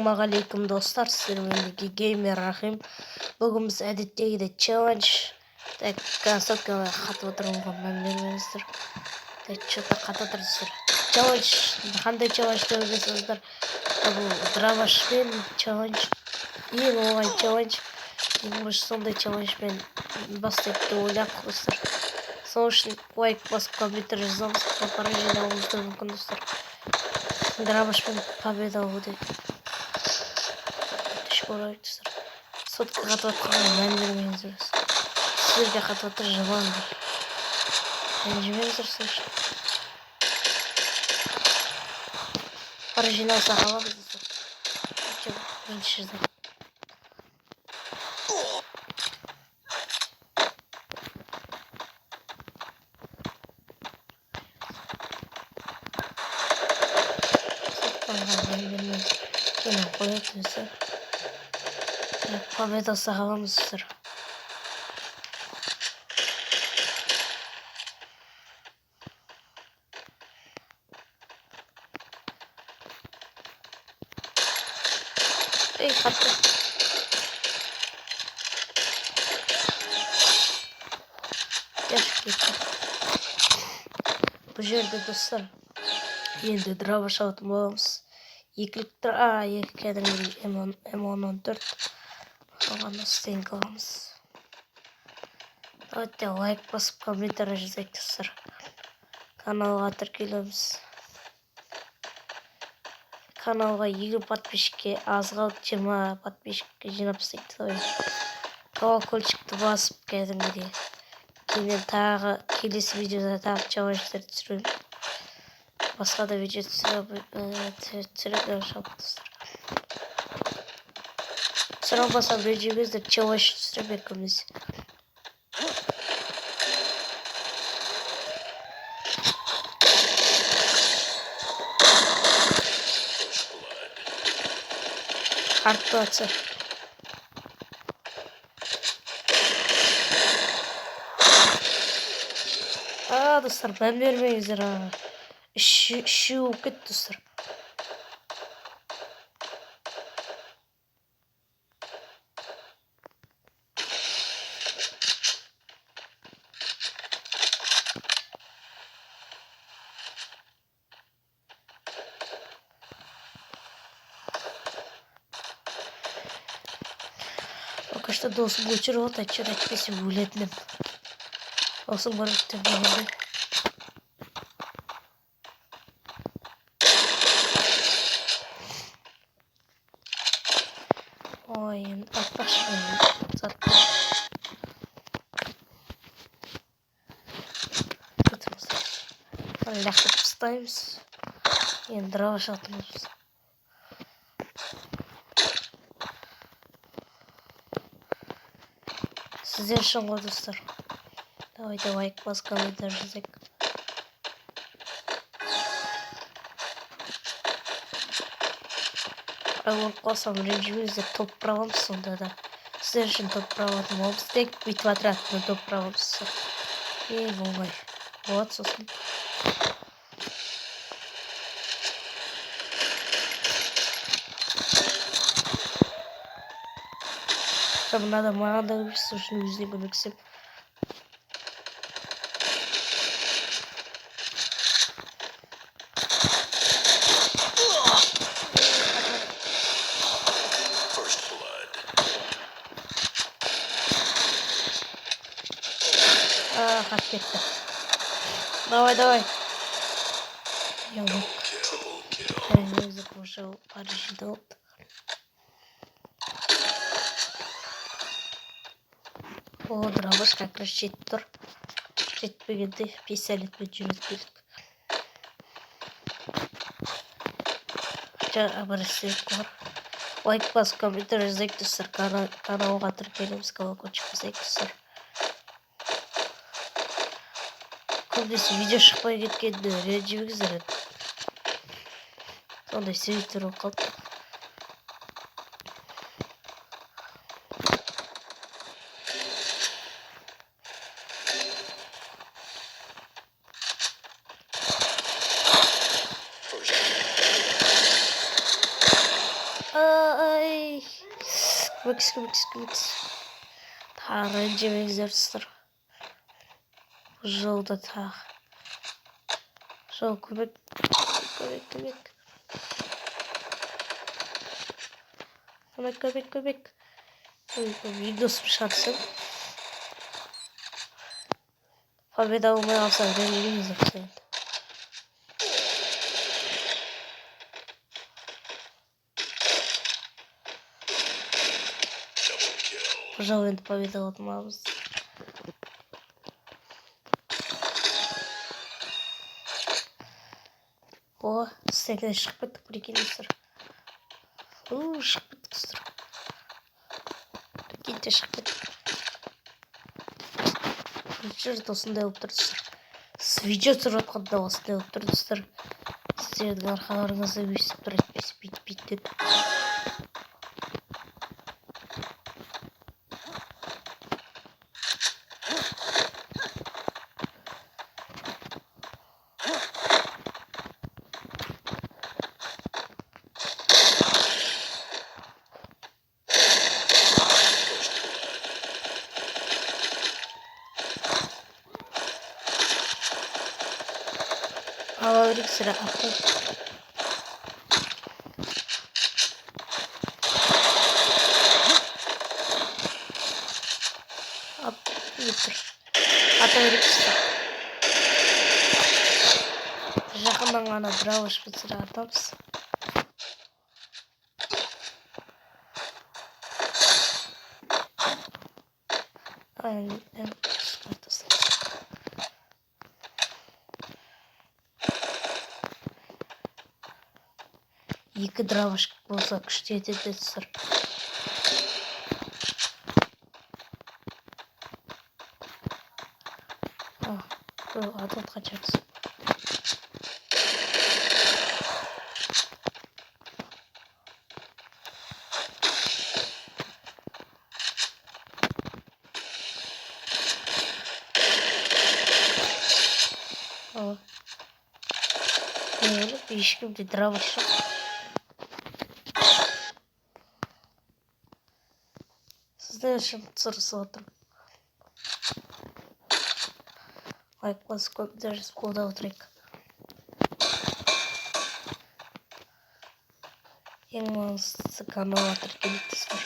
Ассалаумағалейкум достар, сіздермен геймер Рахим. Бүгін біз әдеттегідей челлендж. Так, красоткаға қатып отыруға мән бермеңіздер. Так, что-то қатып отырсыздар. Челлендж, қандай челлендж деп ойлайсыздар? Бұл дравашпен челлендж. Ең оңай челлендж. Ең сондай челленджбен бастайды деп ойлап достар. Сол үшін лайк басып комментарий жазамыз. Пара жинауымыз да мүмкін достар. Дравашпен победа алуды школайық достар. Сотқа қатып атқанға мән бермеңіздер. Сіздерге қатып атыр жылаңдар. Ренжімеңіздер сол үшін. Пара жиналса қаламыз достар. Бірінші жазайық. Кейін қояды достар. Победа сағаламыз достар. Ей, қатты. Бұл жерде достар. Енді драваш алатын боламыз. Екі кәдімгі М14 оған стенк аламыз. Давайте лайк басып комментарий жазайық достар. Каналға тіркелеміз. Каналға 2 подписчикке аз қалды, 20 подписчикке жинап тастайық. Колокольчикті басып кәдімгідей. Кейін тағы келесі видеода тағы челлендждер түсіремін. Басқа да видео түсіріп шалып достар. Сұрау басам ренжімеңіздер, челлендж түсіріп көмесі. Артты атса. Достар, мән бермеңіздер. Үші өкет достар. Пока что досым өчіріп от, айтшыр әйтпесе өлетінім. Досым бар өттен бөлінді. Ой, атпақшымен затты. Ләқтіп ұстаймыз. Енді драваш атымыз. Сіздер үшін ғой достар. Давайте лайк бас комментарий жазайық. Өліп қалсам ренжімеңіздер, топ правамыз сонда да. Сіздер үшін топ праватын боламыз. Тек бүйтіп атыратыны топ правамыз. Болмай. Болады сосын. Мынада маған да көрсету үшін өзіне көмексем. Қатып кетті. Давай. Ялық. Өзі қошау парашюті алды. О, драваш как раз жетіп тұр. Жетпегенде пистолетпен жөнелтпедік. Абырастырып қор. Лайк басып комментарий жазайық достар. Каналға тіркелеміз, колокольчик басайық достар. Көбінесе видео шықпай кеткенде ренжімеңіздер. Сондай себептер болып қалды. Ай. Көмек. Тағы жемеңіздер достар. Бұл жолда тағы. Жол көмек. Көмек. Видосым шығарсың. Победа алмай қалсаң ренжімеңіздер сен. Жол енді победа алмаймыз. О, стекіне шығып кеттік, прикиньдесіздер. Шығып кеттік достар. Прикиньте, шығып кеттік. Жерде осындай болып тұр достар. Сіз видео түсіріп жатқанда осындай болып тұр достар. Сіздердің арқаларыңызды өйстіп тұр, әйтпесе бүйтіп. Алаврик sıra attı. Алаврик sıra. Жақыннан ғана драуыш бітсіре атамыз. Екі дравыш болса күшті етеді достар. Атылт қачарыз. Ешкімде дравыш жоқ. Сіздер үшін түсірісіп отырмын. Лайк басып комментарий жазып қолдап отырайық. Ең маңыздысы каналға тіркеліңіздер.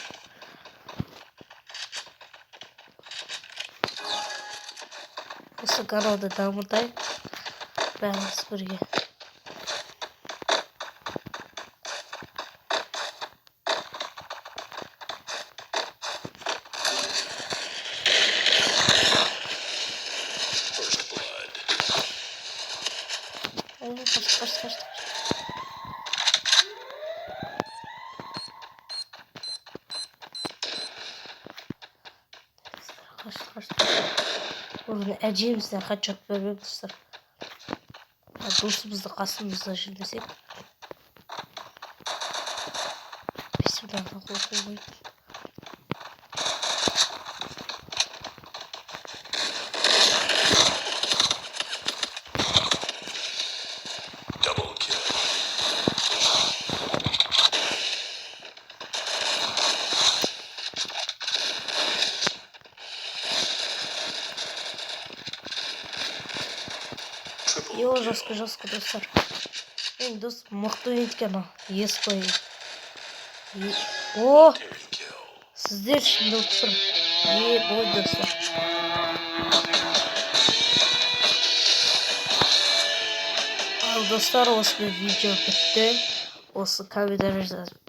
Осы каналды дамытайық. Бәріміз бірге. Оны әжемізден хат жоқ бермек достар. Досымызды қасымызда жүрмесек. Бесімдерді қоймайды. Йо, жестко достар. Ең дос мықты еткен ес қой. О, сіздер ішінде отыр. Бой достар. Ал достар, осы видео бітті. Осы комментарий жазып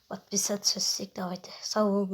подписаться етсек, давайте. Сау болыңыз.